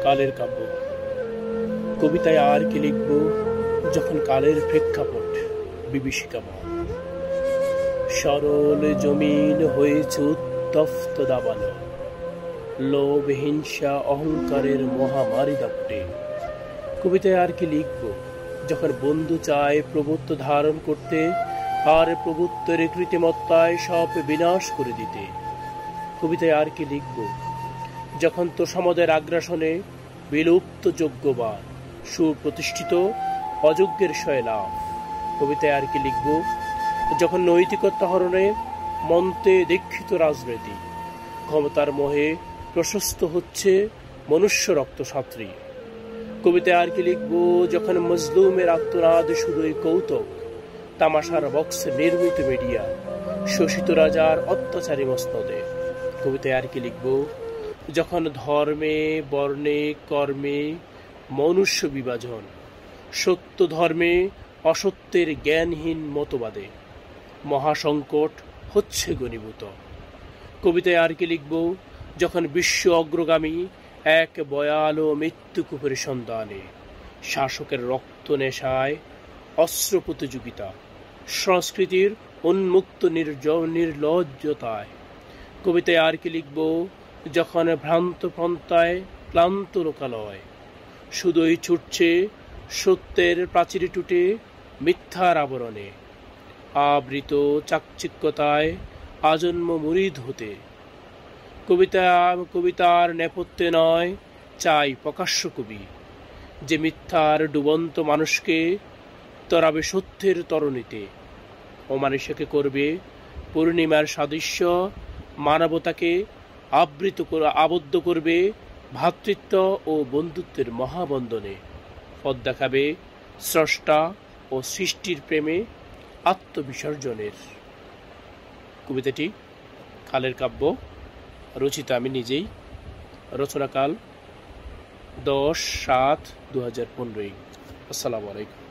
কালের কাব্য। কবিতায় আর কি লিখব যখন কালের প্রেক্ষাপট বিভীষিকাময়। সরল জমিন হয়েছে উত্তপ্ত দাবানল, লোভ হিংসা অহংকারের মহামারী দাপটে। কবিতায় আর কি লিখব যখন বন্ধু চায় প্রভুত্ব ধারণ করতে, আর প্রভুত্বের কৃত্রিমত্তায় সব বিনাশ করে দিতে। কবিতায় আর কি লিখব যখন তোষামদের আগ্রাসনে বিলুপ্ত যোগ্যবান সুপ্রতিষ্ঠিত অযোগ্যের শয়লাভ। কবিতায় আর কি লিখব যখন নৈতিকতা হরণে মন্ত্রে দীক্ষিত রাজনীতি, ক্ষমতার মোহে প্রশস্ত হচ্ছে মনুষ্য রক্তসাত্রী। কবিতায় আর কি লিখব যখন মজলুমের আত্মনাদ শুধুই কৌতুক, তামাশার বক্সে নির্মিত মিডিয়া, শোষিত রাজার অত্যাচারী মসনদে। কবিতায় আর কি লিখব যখন ধর্মে বর্ণে কর্মে মনুষ্য বিভাজন, সত্য ধর্মে অসত্যের জ্ঞানহীন মতবাদে মহাসংকট হচ্ছে ঘনীভূত। কবিতায় আর কি লিখব যখন বিশ্ব অগ্রগামী এক ভয়াল মৃত্যুকূপের সন্ধানে, শাসকের রক্ত নেশায় অস্ত্র প্রতিযোগিতা, সংস্কৃতির উন্মুক্ত নির্লজ্জতায়। কবিতায় আর কি লিখব যখন ভ্রান্ত পন্থায় ক্লান্ত লোকালয় শুধুই ছুটছে সত্যের প্রাচীরে টুটে মিথ্যার আবরণে, আবৃত চাকচিক্যতায় আজন্ম মুরিদ হতে। কবিতার নেপথ্যে নয় চাই প্রকাশ্য কবি, যে মিথ্যার ডুবন্ত মানুষকে তরাবে সত্যের তরণীতে, অমানুষকে করবে পূর্ণিমার সাদৃশ্য, মানবতাকে আবদ্ধ করবে ভ্রাতৃত্ব ও বন্ধুত্বের মহাবন্ধনে, পথ দেখাবে স্রষ্টা ও সৃষ্টির প্রেমে আত্মবিসর্জনের। কবিতাটি কালের কাব্য, রচিত আমি নিজেই। রচনাকাল 10/7/2015। আসসালামু আলাইকুম।